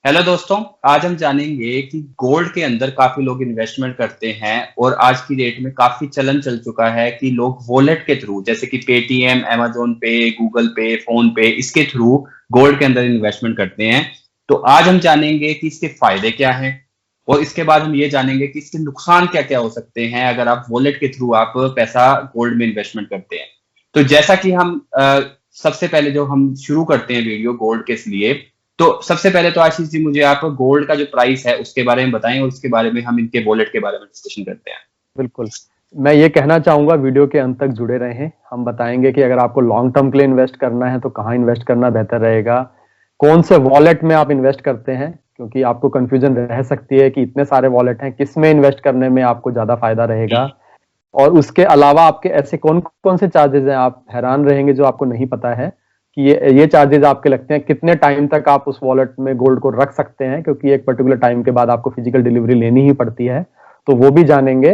Hello दोस्तों। आज हम जानेंगे कि गोल्ड के अंदर काफी लोग इन्वेस्टमेंट करते हैं और आज की डेट में काफी चलन चल चुका है कि लोग वॉलेट के थ्रू जैसे कि पेटीएम, अमेजोन पे, गूगल पे, फोन पे इसके थ्रू गोल्ड के अंदर इन्वेस्टमेंट करते हैं। तो आज हम जानेंगे कि इसके फायदे क्या हैं और इसके बाद हम ये जानेंगे कि इसके नुकसान क्या क्या हो सकते हैं अगर आप वॉलेट के थ्रू आप पैसा गोल्ड में इन्वेस्टमेंट करते हैं। तो जैसा कि हम सबसे पहले जो हम शुरू करते हैं वीडियो गोल्ड के लिए, तो सबसे पहले तो आशीष जी मुझे आप गोल्ड का जो प्राइस है उसके बारे में बताएं और उसके बारे में हम इनके वॉलेट के बारे में डिस्कशन करते हैं। बिल्कुल। मैं ये कहना चाहूंगा, वीडियो के अंत तक जुड़े रहें। हम बताएंगे कि अगर आपको लॉन्ग टर्म के लिए इन्वेस्ट करना है तो कहाँ इन्वेस्ट करना बेहतर रहेगा, कौन से वॉलेट में आप इन्वेस्ट करते हैं, क्योंकि आपको कंफ्यूजन रह सकती है कि इतने सारे वॉलेट हैं, किस में इन्वेस्ट करने में आपको ज्यादा फायदा रहेगा। और उसके अलावा आपके ऐसे कौन कौन से चार्जेस हैं, आप हैरान रहेंगे जो आपको नहीं पता है कि ये चार्जेस आपके लगते हैं। कितने टाइम तक आप उस वॉलेट में गोल्ड को रख सकते हैं, क्योंकि एक पर्टिकुलर टाइम के बाद आपको फिजिकल डिलीवरी लेनी ही पड़ती है, तो वो भी जानेंगे।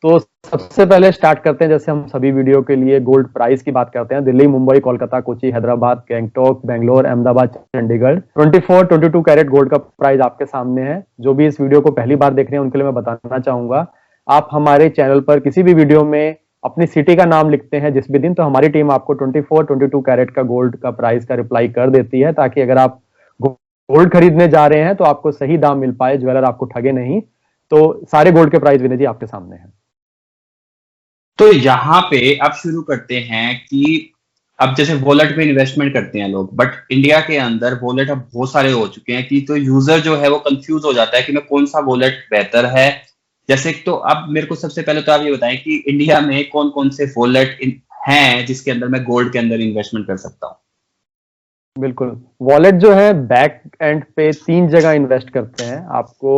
तो सबसे पहले स्टार्ट करते हैं, जैसे हम सभी वीडियो के लिए गोल्ड प्राइस की बात करते हैं। दिल्ली, मुंबई, कोलकाता, कोची, हैदराबाद, गैंगटॉक, बेंगलोर, अहमदाबाद, चंडीगढ़ 24-22 कैरेट गोल्ड का प्राइस आपके सामने है। जो भी इस वीडियो को पहली बार देख रहे हैं उनके लिए मैं बताना चाहूंगा, आप हमारे चैनल पर किसी भी वीडियो में अपनी सिटी का नाम लिखते हैं जिस भी दिन, तो हमारी टीम आपको 24-22 कैरेट का गोल्ड का प्राइस का रिप्लाई कर देती है, ताकि अगर आप गोल्ड खरीदने जा रहे हैं तो आपको सही दाम मिल पाए, ज्वेलर आपको ठगे नहीं। तो सारे गोल्ड के प्राइस विनय जी आपके सामने हैं। तो यहाँ पे अब शुरू करते हैं कि अब जैसे वॉलेट में इन्वेस्टमेंट करते हैं लोग, बट इंडिया के अंदर वॉलेट अब बहुत सारे हो चुके हैं कि तो यूजर जो है वो कंफ्यूज हो जाता है कि मैं कौन सा वॉलेट बेहतर है। जैसे तो अब मेरे को सबसे पहले तो आप ये बताएं कि इंडिया में कौन कौन से वॉलेट हैं जिसके अंदर मैं गोल्ड के अंदर इन्वेस्टमेंट कर सकता हूँ। बिल्कुल। वॉलेट जो है बैक एंड पे 3 जगह इन्वेस्ट करते हैं। आपको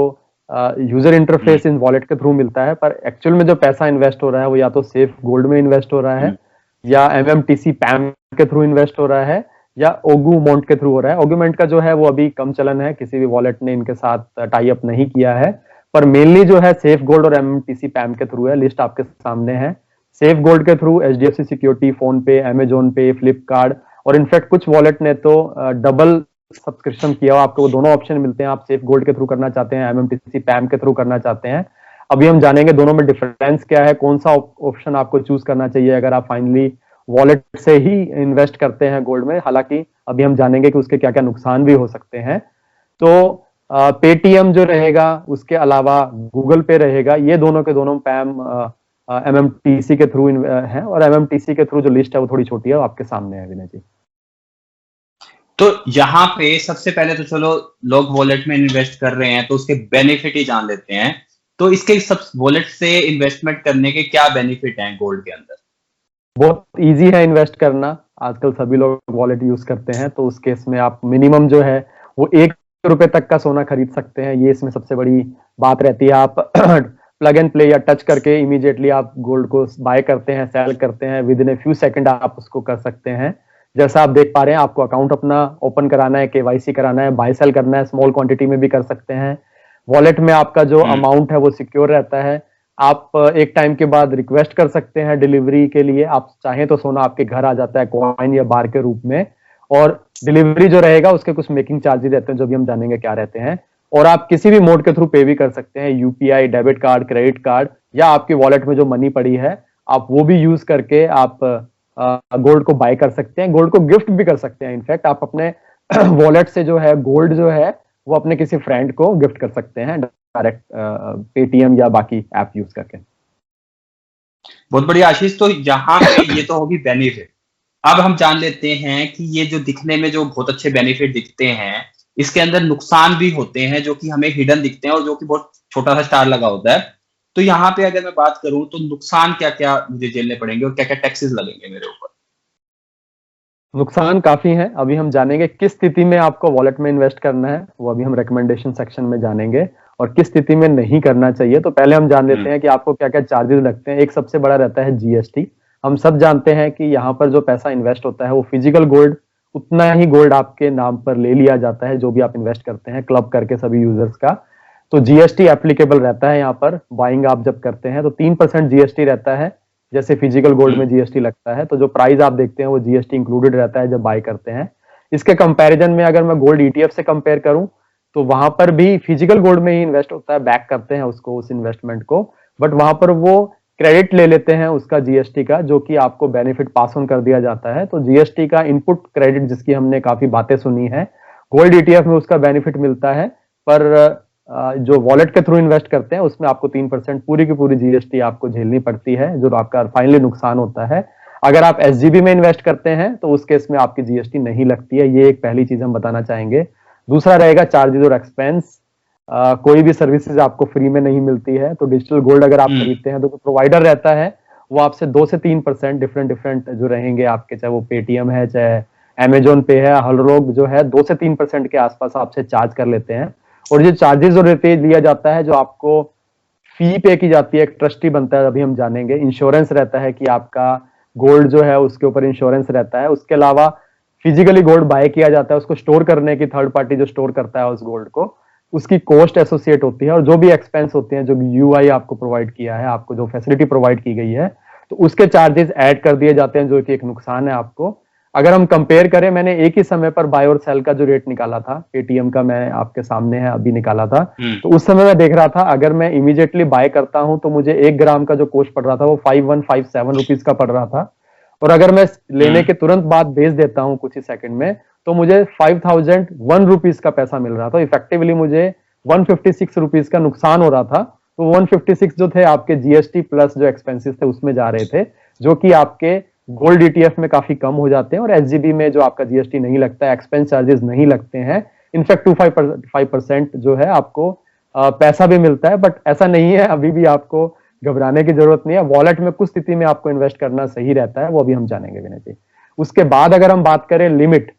यूजर हम्म। इंटरफेस इन वॉलेट के थ्रू मिलता है, पर एक्चुअल में जो पैसा इन्वेस्ट हो रहा है वो या तो सेफ गोल्ड में इन्वेस्ट हो रहा है, हम्म। या एमएमटीसी पैम के थ्रू इन्वेस्ट हो रहा है, या ओगूमोंट के थ्रू हो रहा है। ओगूमेंट का जो है वो अभी कम चलन है, किसी भी वॉलेट ने इनके साथ टाई अप नहीं किया है, पर मेनली जो है सेफ गोल्ड और एमएमटीसी पैम के थ्रू है। लिस्ट आपके सामने है। सेफ गोल्ड के थ्रू एचडीएफसी सिक्योरिटी, फोन पे, अमेजोन पे, फ्लिपकार्ट, और इनफैक्ट कुछ वॉलेट ने तो डबल सब्सक्रिप्शन किया हो। आपको वो दोनों ऑप्शन मिलते हैं, आप सेफ गोल्ड के थ्रू करना चाहते हैं, एमएमटीसी पैम के थ्रू करना चाहते हैं। अभी हम जानेंगे दोनों में डिफरेंस क्या है, कौन सा ऑप्शन आपको चूज करना चाहिए अगर आप फाइनली वॉलेट से ही इन्वेस्ट करते हैं गोल्ड में। हालांकि अभी हम जानेंगे कि उसके क्या क्या नुकसान भी हो सकते हैं। तो पेटीएम जो रहेगा, उसके अलावा गूगल पे रहेगा, ये दोनों के दोनों पैम एमएमटीसी के थ्रू है, और एमएमटीसी के थ्रू जो लिस्ट है वो थोड़ी छोटी है, वो आपके सामने है विनय जी। तो यहाँ पे सबसे पहले तो चलो, लोग वॉलेट में इन्वेस्ट कर रहे हैं तो उसके बेनिफिट ही जान लेते हैं। तो इसके सब वॉलेट से इन्वेस्टमेंट करने के क्या बेनिफिट हैं गोल्ड के अंदर। बहुत इजी है इन्वेस्ट करना। आजकल सभी लोग वॉलेट यूज करते हैं, तो उस केस में आप मिनिमम जो है वो 1 रुपए तक का सोना खरीद सकते हैं। ये इसमें सबसे बड़ी बात रहती है। आप प्लग एंड प्ले या टच करके इमीडिएटली आप गोल्ड को बाय करते हैं, सेल करते हैं, with in a few second आप उसको कर सकते हैं। जैसा आप देख पा रहे हैं, आपको अकाउंट अपना ओपन कराना है, केवाईसी कराना है, बाय सेल करना है, स्मॉल क्वांटिटी में भी कर सकते हैं। वॉलेट में आपका जो अमाउंट है वो सिक्योर रहता है। आप एक टाइम के बाद रिक्वेस्ट कर सकते हैं डिलीवरी के लिए। आप चाहें तो सोना आपके घर आ जाता है कॉइन या बार के रूप में, और डिलीवरी जो रहेगा उसके कुछ मेकिंग चार्जेस रहते हैं, जो भी हम जानेंगे क्या रहते हैं। और आप किसी भी मोड के थ्रू पे भी कर सकते हैं, UPI, debit card, credit card, या आपकी वॉलेट में जो मनी पड़ी है आप वो भी यूज करके आप गोल्ड को बाय कर सकते हैं। गोल्ड को गिफ्ट भी कर सकते हैं। इनफैक्ट आप अपने वॉलेट से जो है गोल्ड जो है वो अपने किसी फ्रेंड को गिफ्ट कर सकते हैं, डायरेक्ट पेटीएम या बाकी ऐप यूज करके। बहुत बढ़िया आशीष। तो यहाँ पे ये तो होगी बेनिफिट। अब हम जान लेते हैं कि ये जो दिखने में जो बहुत अच्छे बेनिफिट दिखते हैं, इसके अंदर नुकसान भी होते हैं जो कि हमें हिडन दिखते हैं और जो कि बहुत छोटा सा स्टार लगा होता है। तो यहाँ पे अगर मैं बात करूं तो नुकसान क्या क्या मुझे झेलने पड़ेंगे और क्या क्या टैक्सेस लगेंगे मेरे ऊपर। नुकसान काफी हैं। अभी हम जानेंगे किस स्थिति में आपको वॉलेट में इन्वेस्ट करना है, वो अभी हम रिकमेंडेशन सेक्शन में जानेंगे, और किस स्थिति में नहीं करना चाहिए। तो पहले हम जान लेते हैं कि आपको क्या क्या चार्जेस लगते हैं। एक सबसे बड़ा रहता है जीएसटी। हम सब जानते हैं कि यहाँ पर जो पैसा इन्वेस्ट होता है वो फिजिकल गोल्ड, उतना ही गोल्ड आपके नाम पर ले लिया जाता है जो भी आप इन्वेस्ट करते हैं, क्लब करके सभी यूजर्स का। तो जीएसटी एप्लीकेबल रहता है यहाँ पर। बाइंग आप जब करते हैं तो 3% जीएसटी रहता है, जैसे फिजिकल गोल्ड में जीएसटी लगता है। तो जो प्राइस आप देखते हैं वो जीएसटी इंक्लूडेड रहता है जब बाय करते हैं। इसके कंपैरिजन में अगर मैं गोल्ड ईटीएफ से कंपेयर करूं, तो वहां पर भी फिजिकल गोल्ड में ही इन्वेस्ट होता है, बैक करते हैं उसको, उस इन्वेस्टमेंट को, बट वहां पर वो क्रेडिट ले लेते हैं उसका जीएसटी का, जो कि आपको बेनिफिट पास ऑन कर दिया जाता है। तो जीएसटी का इनपुट क्रेडिट, जिसकी हमने काफी बातें सुनी है, गोल्ड ईटीएफ में उसका बेनिफिट मिलता है, पर जो वॉलेट के थ्रू इन्वेस्ट करते हैं उसमें आपको 3% पूरी की पूरी जीएसटी आपको झेलनी पड़ती है, जो आपका फाइनली नुकसान होता है। अगर आप एसजीबी में इन्वेस्ट करते हैं तो उस केस में आपकी जीएसटी नहीं लगती है, ये एक पहली चीज हम बताना चाहेंगे। दूसरा रहेगा चार्जेस और एक्सपेंस। कोई भी सर्विसेज आपको फ्री में नहीं मिलती है, तो डिजिटल गोल्ड अगर आप खरीदते हैं तो प्रोवाइडर रहता है वो आपसे 2 से 3% डिफरेंट जो रहेंगे आपके, चाहे वो पेटीएम है, चाहे अमेजोन पे है, हर लोग जो है 2 से 3% के आसपास आपसे चार्ज कर लेते हैं। और ये चार्जेस और रुपये लिया जाता है, जो आपको फी पे की जाती है, एक ट्रस्टी बनता है, अभी हम जानेंगे। इंश्योरेंस रहता है कि आपका गोल्ड जो है उसके ऊपर इंश्योरेंस रहता है। उसके अलावा फिजिकली गोल्ड बाय किया जाता है, उसको स्टोर करने की थर्ड पार्टी जो स्टोर करता है उस गोल्ड को, उसकी कॉस्ट एसोसिएट होती है, और जो भी एक्सपेंस होते हैं, जो यूआई आपको प्रोवाइड किया है, आपको जो फैसिलिटी प्रोवाइड की गई है, तो उसके चार्जेस ऐड कर दिए जाते हैं, जो कि एक नुकसान है आपको। अगर हम कंपेयर करें, मैंने एक ही समय पर बाय और सेल का जो रेट निकाला था, पेटीएम का मैं आपके सामने है अभी निकाला था, तो उस समय मैं देख रहा था, अगर मैं इमीडिएटली बाय करता हूं तो मुझे 1 ग्राम का जो कॉस्ट पड़ रहा था वो 5157 रुपीज का पड़ रहा था, और अगर मैं लेने के तुरंत बाद बेच देता हूं कुछ ही सेकंड में, तो मुझे 5001 रुपीज का पैसा मिल रहा था। इफेक्टिवली मुझे 156 रुपीज का नुकसान हो रहा था। तो 156 जो थे आपके जीएसटी प्लस जो एक्सपेंसेस थे उसमें जा रहे थे, जो कि आपके गोल्ड ईटीएफ में काफी कम हो जाते हैं, और एसजीबी में जो आपका जीएसटी नहीं लगता है, एक्सपेंस चार्जेस नहीं लगते हैं, इनफैक्ट 25% जो है आपको पैसा भी मिलता है। बट ऐसा नहीं है, अभी भी आपको घबराने की जरूरत नहीं है। वॉलेट में कुछ स्थिति में आपको इन्वेस्ट करना सही रहता है, वो अभी हम जानेंगे विनय जी। उसके बाद अगर हम बात करें लिमिट,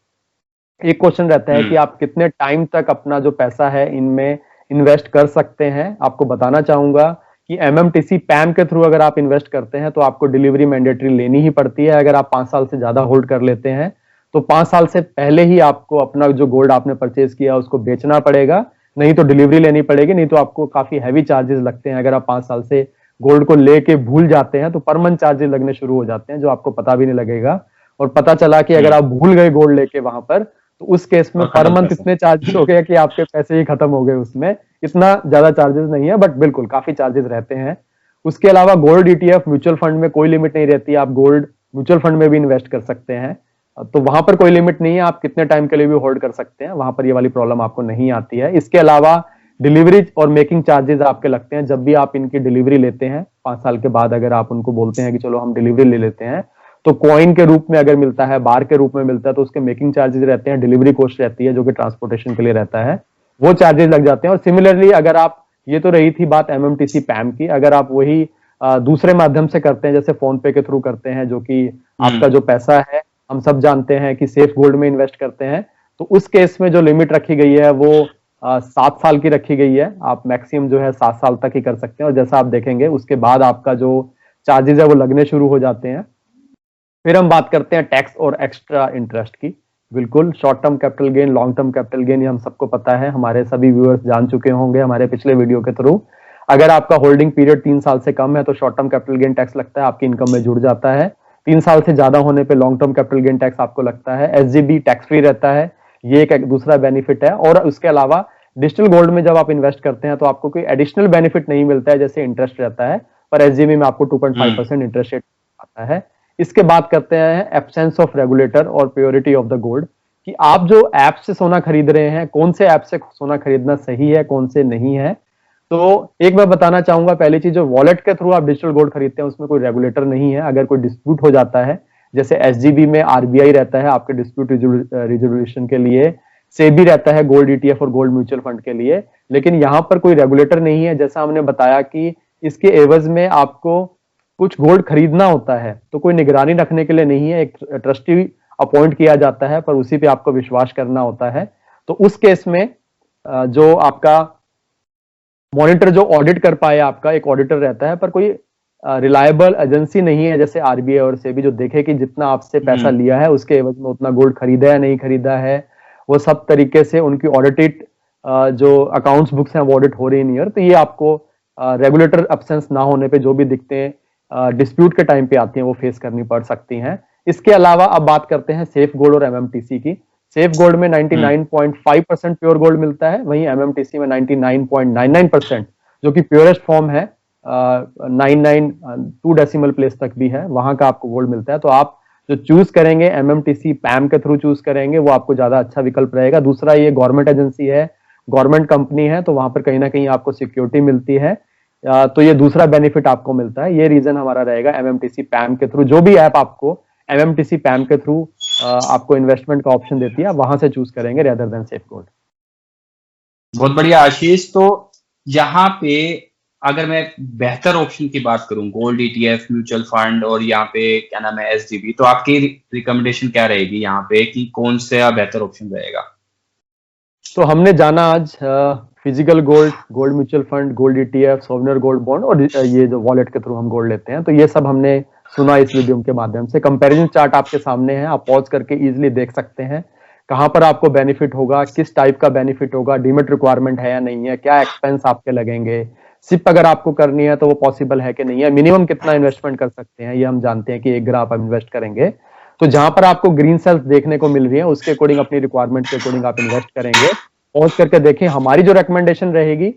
एक क्वेश्चन रहता है कि आप कितने टाइम तक अपना जो पैसा है इनमें इन्वेस्ट कर सकते हैं। आपको बताना चाहूंगा कि एमएमटीसी पैम के थ्रू अगर आप इन्वेस्ट करते हैं तो आपको डिलीवरी मैंडेटरी लेनी ही पड़ती है। अगर आप 5 साल से ज्यादा होल्ड कर लेते हैं तो 5 साल से पहले ही आपको अपना जो गोल्ड आपने परचेज किया उसको बेचना पड़ेगा, नहीं तो डिलीवरी लेनी पड़ेगी, नहीं तो आपको काफी हैवी चार्जेस लगते हैं। अगर आप 5 साल से गोल्ड को लेके भूल जाते हैं तो पर मंथ चार्जेस लगने शुरू हो जाते हैं, जो आपको पता भी नहीं लगेगा। और पता चला कि अगर आप भूल गए गोल्ड लेके वहां पर, तो उस केस में पर मंथ इतने चार्जेस हो गए कि आपके पैसे ही खत्म हो गए उसमें। इतना ज्यादा चार्जेस नहीं है, बट बिल्कुल काफी चार्जेस रहते हैं। उसके अलावा गोल्ड ईटीएफ म्यूचुअल फंड में कोई लिमिट नहीं रहती, आप गोल्ड म्यूचुअल फंड में भी इन्वेस्ट कर सकते हैं, तो वहां पर कोई लिमिट नहीं है, आप कितने टाइम के लिए भी होल्ड कर सकते हैं, वहां पर ये वाली प्रॉब्लम आपको नहीं आती है। इसके अलावा डिलीवरी और मेकिंग चार्जेस आपके लगते हैं जब भी आप इनकी डिलीवरी लेते हैं। 5 साल के बाद अगर आप उनको बोलते हैं कि चलो हम डिलीवरी ले लेते हैं, तो कॉइन के रूप में अगर मिलता है, बार के रूप में मिलता है, तो उसके मेकिंग चार्जेस रहते हैं, डिलीवरी कॉस्ट रहती है जो कि ट्रांसपोर्टेशन के लिए रहता है, वो चार्जेस लग जाते हैं। और सिमिलरली अगर आप, ये तो रही थी बात एमएमटीसी पैम की, अगर आप वही दूसरे माध्यम से करते हैं, जैसे फोन पे के थ्रू करते हैं, जो कि आपका जो पैसा है हम सब जानते हैं कि सेफ गोल्ड में इन्वेस्ट करते हैं, तो उस केस में जो लिमिट रखी गई है वो 7 साल की रखी गई है। आप मैक्सिमम जो है 7 साल तक ही कर सकते हैं, और जैसा आप देखेंगे उसके बाद आपका जो चार्जेस है वो लगने शुरू हो जाते हैं। फिर हम बात करते हैं टैक्स और एक्स्ट्रा इंटरेस्ट की। बिल्कुल, short term capital gain, long term capital gain, ये हम सबको पता है, हमारे सभी व्यूअर्स जान चुके होंगे हमारे पिछले वीडियो के थ्रू। अगर आपका होल्डिंग पीरियड 3 साल से कम है तो short term capital gain tax लगता है, आपकी इनकम में जुड़ जाता है। 3 साल से ज्यादा होने पे long term capital gain tax आपको लगता है। एसजीबी टैक्स फ्री रहता है, ये एक दूसरा बेनिफिट है। और उसके अलावा डिजिटल गोल्ड में जब आप इन्वेस्ट करते हैं तो आपको कोई एडिशनल बेनिफिट नहीं मिलता है, जैसे इंटरेस्ट रहता है, पर एसजीबी में आपको 2.5% इंटरेस्ट रेट आता है। इसके बाद करते हैं एब्सेंस ऑफ रेगुलेटर और प्योरिटी ऑफ द गोल्ड, कि आप जो ऐप से सोना खरीद रहे हैं, कौन से ऐप से सोना खरीदना सही है, कौन से नहीं है। तो एक मैं बताना चाहूंगा, पहली चीज, जो वॉलेट के थ्रू आप डिजिटल गोल्ड खरीदते हैं उसमें कोई रेगुलेटर नहीं है। अगर कोई डिस्प्यूट हो जाता है, जैसे एसजीबी में आरबीआई रहता है आपके डिस्प्यूट रिजोल्यूशन के लिए, सेबी रहता है गोल्ड ईटीएफ और गोल्ड म्यूचुअल फंड के लिए, लेकिन यहां पर कोई रेगुलेटर नहीं है। जैसा हमने बताया कि इसके एवज में आपको कुछ गोल्ड खरीदना होता है, तो कोई निगरानी रखने के लिए नहीं है, एक ट्रस्टी अपॉइंट किया जाता है, पर उसी पे आपको विश्वास करना होता है। तो उस केस में जो आपका मॉनिटर जो ऑडिट कर पाए, आपका एक ऑडिटर रहता है, पर कोई रिलायबल एजेंसी नहीं है जैसे आरबीआई और सेबी, जो देखे कि जितना आपसे पैसा लिया है उसके एवज में उतना गोल्ड खरीदा है नहीं खरीदा है। वो सब तरीके से उनकी ऑडिटेड जो अकाउंट्स बुक्स हैं वो ऑडिट हो रही नहीं है। तो ये आपको रेगुलेटर एब्सेंस ना होने पे जो भी दिक्कतें डिस्प्यूट के टाइम पे आती हैं वो फेस करनी पड़ सकती हैं। इसके अलावा अब बात करते हैं सेफ गोल्ड और एमएमटीसी की। सेफ गोल्ड में 99.5% प्योर गोल्ड मिलता है, वहीं एमएमटीसी में 99.99% जो कि प्योरेस्ट फॉर्म है, 2 डेसिमल प्लेस तक भी है, वहां का आपको गोल्ड मिलता है। तो आप जो चूज करेंगे एमएमटीसी पैम के थ्रू चूज करेंगे, वो आपको ज्यादा अच्छा विकल्प रहेगा। दूसरा, ये गवर्नमेंट एजेंसी है, गवर्नमेंट कंपनी है, तो वहां पर कहीं ना कहीं आपको सिक्योरिटी मिलती है, तो ये दूसरा बेनिफिट आपको मिलता है। ये रीजन हमारा रहेगा एमएमटीसी पैम के थ्रू। जो भी ऐप आपको एमएमटीसी पैम के थ्रू आपको इन्वेस्टमेंट का ऑप्शन देती है, वहां से चूज करेंगे रेदर देन सेफ गोल्ड। बहुत बढ़िया आशीष। तो यहाँ पे अगर मैं बेहतर ऑप्शन की बात करूं, गोल्ड ईटीएफ, म्यूचुअल फंड और यहाँ पे क्या नाम है एसजीबी, तो आपकी रिकमेंडेशन क्या रहेगी यहाँ पे कि कौन सा बेहतर ऑप्शन रहेगा? तो हमने जाना आज physical gold, gold mutual fund, gold ETF, सोवनियर गोल्ड बॉन्ड और ये जो वॉलेट के थ्रू हम गोल्ड लेते हैं, तो ये सब हमने सुना इस वीडियो के माध्यम से। कंपैरिजन चार्ट आपके सामने है, आप पॉज करके इजीली देख सकते हैं कहां पर आपको बेनिफिट होगा, किस टाइप का बेनिफिट होगा, डीमेट रिक्वायरमेंट है या नहीं है, क्या एक्सपेंस आपके लगेंगे, सिप अगर आपको करनी है तो वो पॉसिबल है कि नहीं है, मिनिमम कितना इन्वेस्टमेंट कर सकते हैं, ये हम जानते हैं कि 1 ग्राम आप इन्वेस्ट करेंगे। तो जहां पर आपको ग्रीन सेल्स देखने को मिल रही है, उसके अकॉर्डिंग, अपनी रिक्वायरमेंट के अकॉर्डिंग आप इन्वेस्ट करेंगे। पॉज करके देखें, हमारी जो रिकमेंडेशन रहेगी,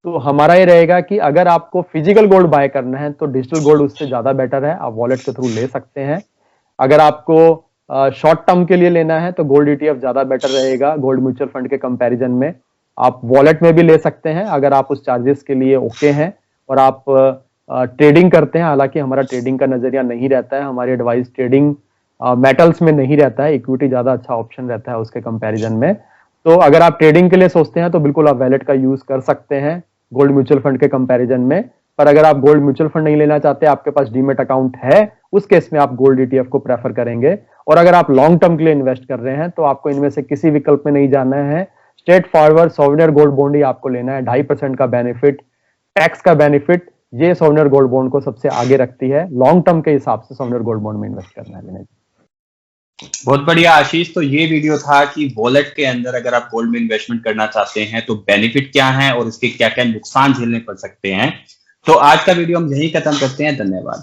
तो हमारा ये रहेगा कि अगर आपको फिजिकल गोल्ड बाय करना है तो डिजिटल गोल्ड उससे ज्यादा बेटर है, आप वॉलेट के थ्रू ले सकते हैं। अगर आपको शॉर्ट टर्म के लिए लेना है तो गोल्ड ईटीएफ ज्यादा बेटर रहेगा गोल्ड म्यूचुअल फंड के कंपैरिजन में। आप वॉलेट में भी ले सकते हैं अगर आप उस चार्जेस के लिए ओके हैं और आप ट्रेडिंग करते हैं। हालांकि हमारा ट्रेडिंग का नजरिया नहीं रहता है, हमारी एडवाइस ट्रेडिंग मेटल्स में नहीं रहता है, इक्विटी ज्यादा अच्छा ऑप्शन रहता है उसके कंपैरिजन में। तो अगर आप ट्रेडिंग के लिए सोचते हैं तो बिल्कुल आप वॉलेट का यूज कर सकते हैं गोल्ड म्यूचुअल फंड के कंपैरिजन में। पर अगर आप गोल्ड म्यूचुअल फंड नहीं लेना चाहते, आपके पास डीमेट अकाउंट है, उस केस में आप गोल्ड ईटीएफ को प्रेफर करेंगे। और अगर आप लॉन्ग टर्म के लिए इन्वेस्ट कर रहे हैं तो आपको इनमें से किसी विकल्प में नहीं जाना है, straight forward souvenir gold bond ही आपको लेना है। 2.5% का बेनिफिट, टैक्स का बेनिफिट, ये सोवनियर गोल्ड बॉन्ड को सबसे आगे रखती है। लॉन्ग टर्म के हिसाब से सोवनियर गोल्ड बॉन्ड में इन्वेस्ट करना है विनय। बहुत बढ़िया आशीष। तो ये वीडियो था कि वॉलेट के अंदर अगर आप गोल्ड में इन्वेस्टमेंट करना चाहते हैं तो बेनिफिट क्या है और इसके क्या क्या नुकसान झेलने पड़ सकते हैं। तो आज का वीडियो हम यही खत्म करते हैं। धन्यवाद।